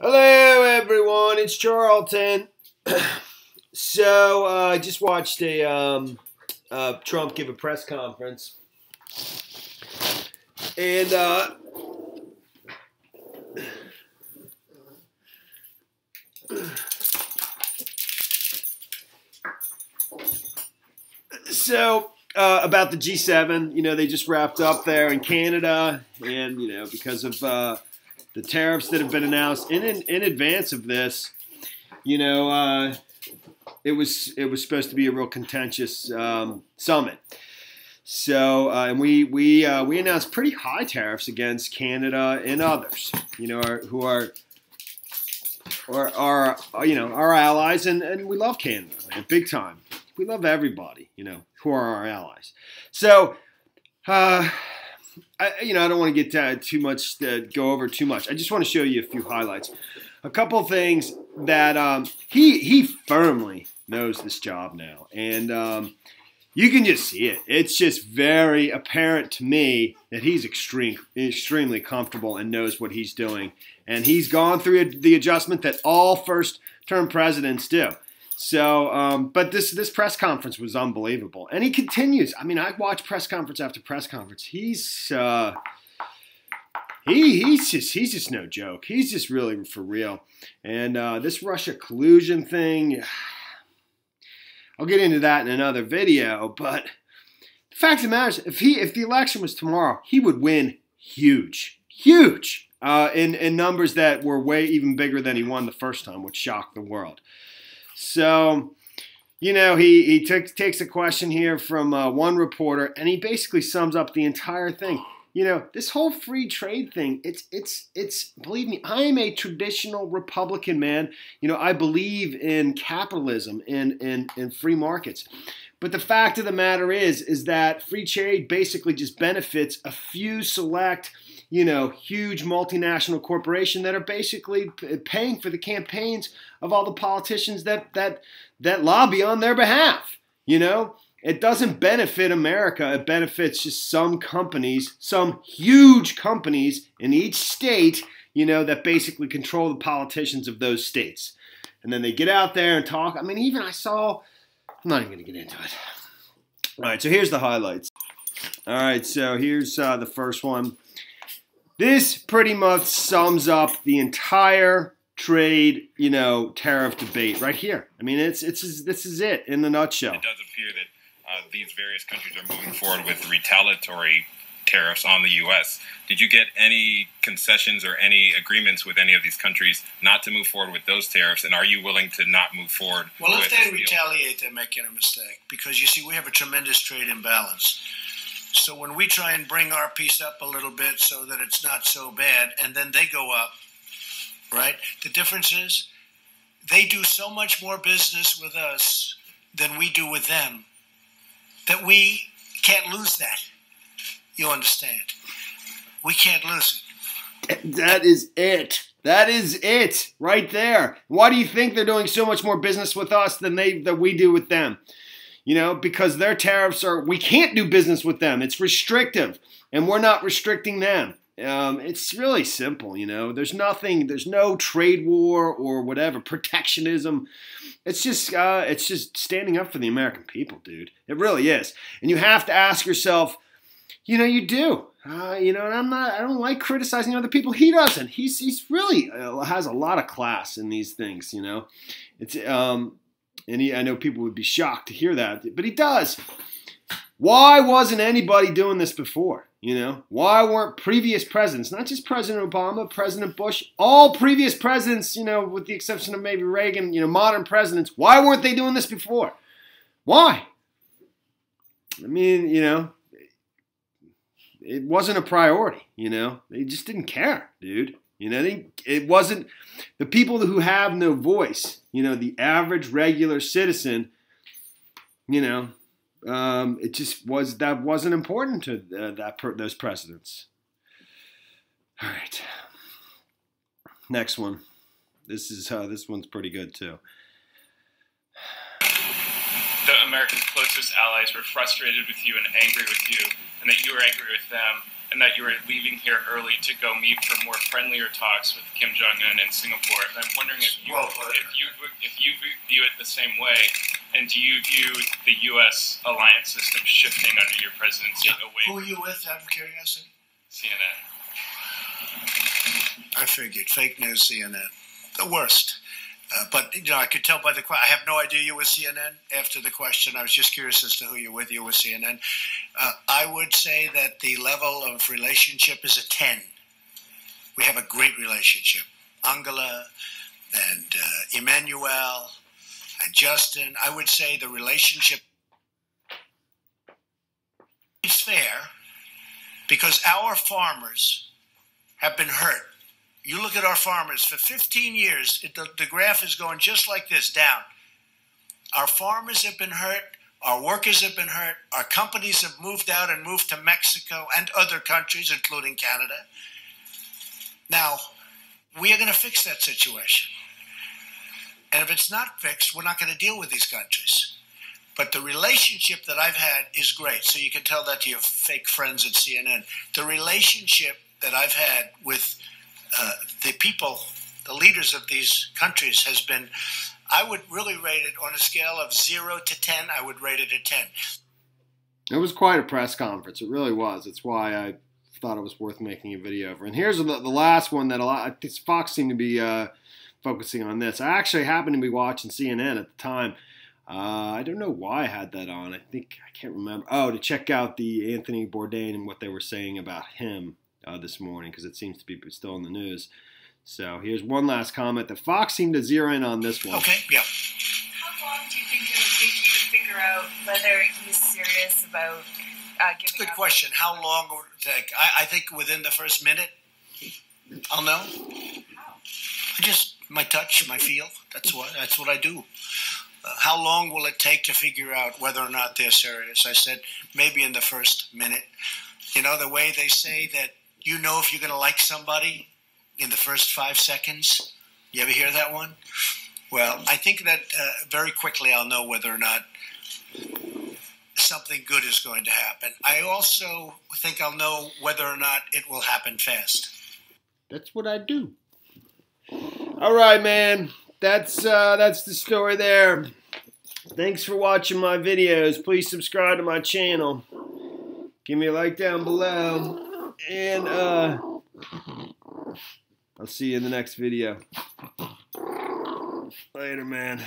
Hello, everyone. It's Charlton. So I just watched a Trump give a press conference, and about the G7. They just wrapped up there in Canada, and because of the tariffs that have been announced in advance of this, it was supposed to be a real contentious summit. So and we announced pretty high tariffs against Canada and others, who are our allies, and we love Canada, man, big time. We love everybody, who are our allies. So I don't want to get too much, go over too much. I just want to show you a few highlights. A couple of things that he firmly knows this job now. And you can just see it. It's just very apparent to me that he's extremely comfortable and knows what he's doing. And he's gone through the adjustment that all first-term presidents do. So, but this press conference was unbelievable, and he continues. I mean, I watch press conference after press conference. He's just no joke. He's just really for real. And this Russia collusion thing, I'll get into that in another video. But the fact of the matter is, if the election was tomorrow, he would win huge, in numbers that were way even bigger than he won the first time, which shocked the world. So, he takes a question here from one reporter, and he basically sums up the entire thing. This whole free trade thing, it's believe me, I am a traditional Republican, man. I believe in capitalism and free markets. But the fact of the matter is that free trade basically just benefits a few select, huge multinational corporations that are basically paying for the campaigns of all the politicians that lobby on their behalf. It doesn't benefit America. It benefits just some companies, some huge companies in each state, that basically control the politicians of those states. And then they get out there and talk. I mean, I'm not even going to get into it. All right, so here's the highlights. All right, so here's the first one. This pretty much sums up the entire trade, tariff debate right here. I mean, this is it in a nutshell. It does appear that these various countries are moving forward with retaliatory tariffs on the U.S. Did you get any concessions or any agreements with any of these countries not to move forward with those tariffs? And are you willing to not move forward? Well, if they retaliate, they're making a mistake. Because, you see, we have a tremendous trade imbalance. So when we try and bring our piece up a little bit so that it's not so bad, and then they go up, right? The difference is they do so much more business with us than we do with them that we can't lose that. You understand? We can't lose it. That is it. That is it right there. Why do you think they're doing so much more business with us than we do with them? Because their tariffs we can't do business with them. It's restrictive, and we're not restricting them. It's really simple, There's no trade war or whatever, protectionism. It's just standing up for the American people, dude. It really is. And you have to ask yourself, you do. And I don't like criticizing other people. He doesn't. He's really has a lot of class in these things, It's I know people would be shocked to hear that, but he does. Why wasn't anybody doing this before? Why weren't previous presidents, not just President Obama, President Bush, all previous presidents, with the exception of maybe Reagan, modern presidents, why weren't they doing this before? Why? I mean, it wasn't a priority, They just didn't care, dude. It wasn't the people who have no voice, the average regular citizen, it just wasn't important to those presidents. All right. Next one. This one's pretty good too. The America's closest allies were frustrated with you and angry with you, and that you were angry with them. and that you were leaving here early to go meet for more friendlier talks with Kim Jong-un in Singapore. And I'm wondering if you view it the same way, and do you view the U.S. alliance system shifting under your presidency away? Who are you with, out of curiosity? CNN. I figured. Fake news, CNN. The worst. But, I could tell by the question. I have no idea you were CNN after the question. I was just curious as to who you're with. You were CNN. I would say that the level of relationship is a 10. We have a great relationship. Angela and Emmanuel and Justin. I would say the relationship is fair because our farmers have been hurt. You look at our farmers, for 15 years, the graph is going just like this, down. Our farmers have been hurt. Our workers have been hurt. Our companies have moved out and moved to Mexico and other countries, including Canada. Now, we are going to fix that situation. And if it's not fixed, we're not going to deal with these countries. But the relationship that I've had is great. So you can tell that to your fake friends at CNN. The relationship that I've had with the people, the leaders of these countries has been, I would really rate it on a scale of 0 to 10, I would rate it a 10. It was quite a press conference. It really was. It's why I thought it was worth making a video over. And here's the last one that Fox seemed to be focusing on this. I actually happened to be watching CNN at the time. I don't know why I had that on. I can't remember. Oh, to check out the Anthony Bourdain and what they were saying about him this morning, because it seems to be still in the news. So here's one last comment that Fox seemed to zero in on this one. Okay, yeah. How long do you think it would take you to figure out whether he's serious about giving Good up? question. How long would it take? I think within the first minute, I'll know. Just my touch, my feel. That's what I do. How long will it take to figure out whether or not they're serious? I said maybe in the first minute. You know, the way they say that you know if you're going to like somebody in the first 5 seconds. You ever hear that one? Well, I think that very quickly I'll know whether or not something good is going to happen. I also think I'll know whether or not it will happen fast. That's what I do. All right, man. That's the story there. Thanks for watching my videos. Please subscribe to my channel. Give me a like down below. And I'll see you in the next video. Later, man.